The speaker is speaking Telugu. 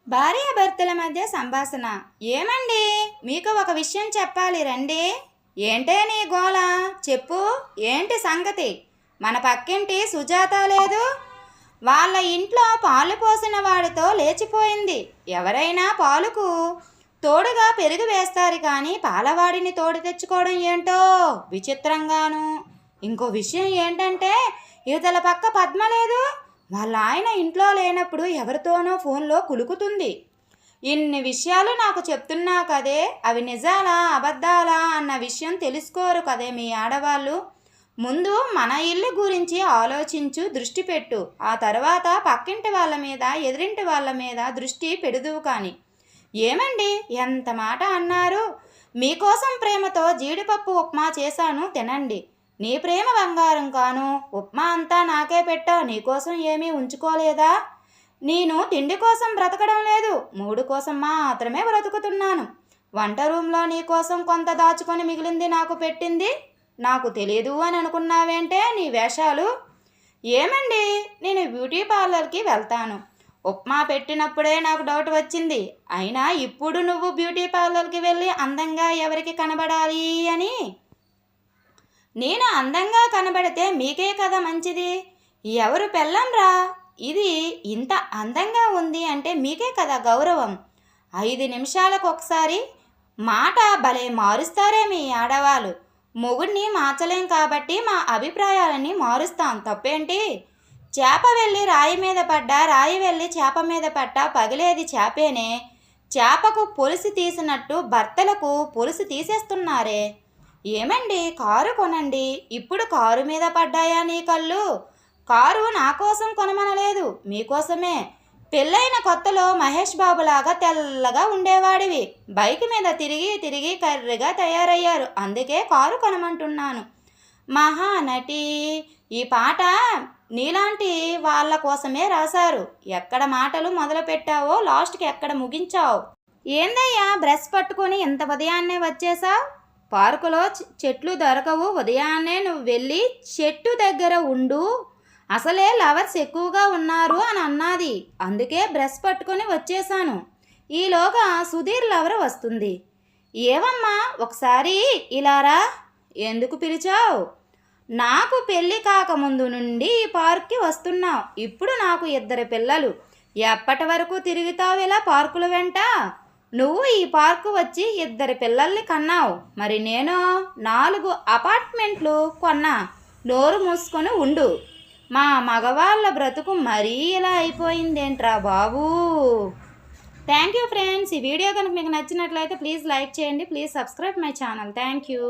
భార్యాభర్తల మధ్య సంభాషణ. ఏమండి, మీకు ఒక విషయం చెప్పాలి రండి. ఏంటే నీ గోల? చెప్పు, ఏంటి సంగతి? మన పక్కింటి సుజాత లేదు, వాళ్ళ ఇంట్లో పాలు పోసిన వాడితో లేచిపోయింది. ఎవరైనా పాలుకు తోడుగా పెరుగు వేస్తారు కానీ పాలవాడిని తోడు తెచ్చుకోవడం ఏంటో విచిత్రంగాను. ఇంకో విషయం ఏంటంటే ఇవతల పక్క పద్మ లేదు, వాళ్ళ ఆయన ఇంట్లో లేనప్పుడు ఎవరితోనో ఫోన్లో కులుకుతుంది. ఇన్ని విషయాలు నాకు చెప్తున్నా కదే, అవి నిజాలా అబద్ధాలా అన్న విషయం తెలుసుకోరు కదే మీ ఆడవాళ్ళు. ముందు మన ఇల్లు గురించి ఆలోచించు, దృష్టి పెట్టు. ఆ తర్వాత పక్కింటి వాళ్ళ మీద ఎదురింటి వాళ్ళ మీద దృష్టి పెడుదువు కానీ. ఏమండి, ఎంత మాట అన్నారు? మీకోసం ప్రేమతో జీడిపప్పు ఉప్మా చేశాను, తినండి. నీ ప్రేమ బంగారం కాను, ఉప్మా అంతా నాకే పెట్టా, నీకోసం ఏమీ ఉంచుకోలేదా? నేను తిండి కోసం బ్రతకడం లేదు, మూడు కోసం మాత్రమే బ్రతుకుతున్నాను. వంట రూమ్లో నీకోసం కొంత దాచుకొని మిగిలింది నాకు పెట్టింది నాకు తెలియదు అని అనుకున్నావేంటే నీ వేషాలు? ఏమండి, నేను బ్యూటీ పార్లర్కి వెళ్తాను, ఉప్మా పెట్టినప్పుడే నాకు డౌట్ వచ్చింది. అయినా ఇప్పుడు నువ్వు బ్యూటీ పార్లర్కి వెళ్ళి అందంగా ఎవరికి కనబడాలి అని? నేను అందంగా కనబడితే మీకే కదా మంచిది. ఎవరు పెళ్ళంరా, ఇది ఇంత అందంగా ఉంది అంటే మీకే కదా గౌరవం. 5 నిమిషాలకు ఒకసారి మాట భలే మారుస్తారే మీ ఆడవాళ్ళు. మొగుడిని మార్చలేం కాబట్టి మా అభిప్రాయాలని మారుస్తాం, తప్పేంటి? చేప వెళ్ళి రాయి మీద పడ్డా, రాయి వెళ్ళి చేప మీద పడ్డా పగిలేది చేపేనే. చేపకు పొలుసు తీసినట్టు భర్తలకు పొలుసు తీసేస్తున్నారే. ఏమండి, కారు కొనండి. ఇప్పుడు కారు మీద పడ్డాయా నీ కళ్ళు? కారు నా కోసం కొనమనలేదు, మీకోసమే. పెళ్ళైన కొత్తలో మహేష్ బాబులాగా తెల్లగా ఉండేవాడివి, బైక్ మీద తిరిగి తిరిగి కర్రిగా తయారయ్యారు, అందుకే కారు కొనమంటున్నాను. మహానటి, ఈ పాట నీలాంటి వాళ్ళ కోసమే రాశారు. ఎక్కడ మాటలు మొదలు పెట్టావో లాస్ట్కి ఎక్కడ ముగించావు? ఏందయ్యా, బ్రష్ పట్టుకొని ఇంత ఉదయాన్నే వచ్చేసావు? పార్కులో చెట్లు దొరకవు, ఉదయాన్నే నువ్వు వెళ్ళి చెట్టు దగ్గర ఉండు, అసలే లవర్స్ ఎక్కువగా ఉన్నారు అని అన్నది, అందుకే బ్రష్ పట్టుకొని వచ్చేసాను. ఈలోగా సుధీర్ లవర్ వస్తుంది. ఏవమ్మా, ఒకసారి ఇలారా. ఎందుకు పిలిచావు? నాకు పెళ్ళి కాకముందు నుండి ఈ పార్క్కి వస్తున్నావు, ఇప్పుడు నాకు 2 పిల్లలు, ఎప్పటి వరకు తిరుగుతావు ఇలా పార్కుల వెంట? నువ్వు ఈ పార్కు వచ్చి 2 పిల్లల్ని కన్నావు, మరి నేను 4 అపార్ట్మెంట్లు కొన్నా. నోరు మూసుకొని ఉండు. మా మగవాళ్ళ బ్రతుకు మరీ ఇలా అయిపోయిందేంట్రా బాబూ. Thank you friends. ఈ వీడియో కనుక మీకు నచ్చినట్లయితే ప్లీజ్ లైక్ చేయండి, please subscribe my channel. Thank you.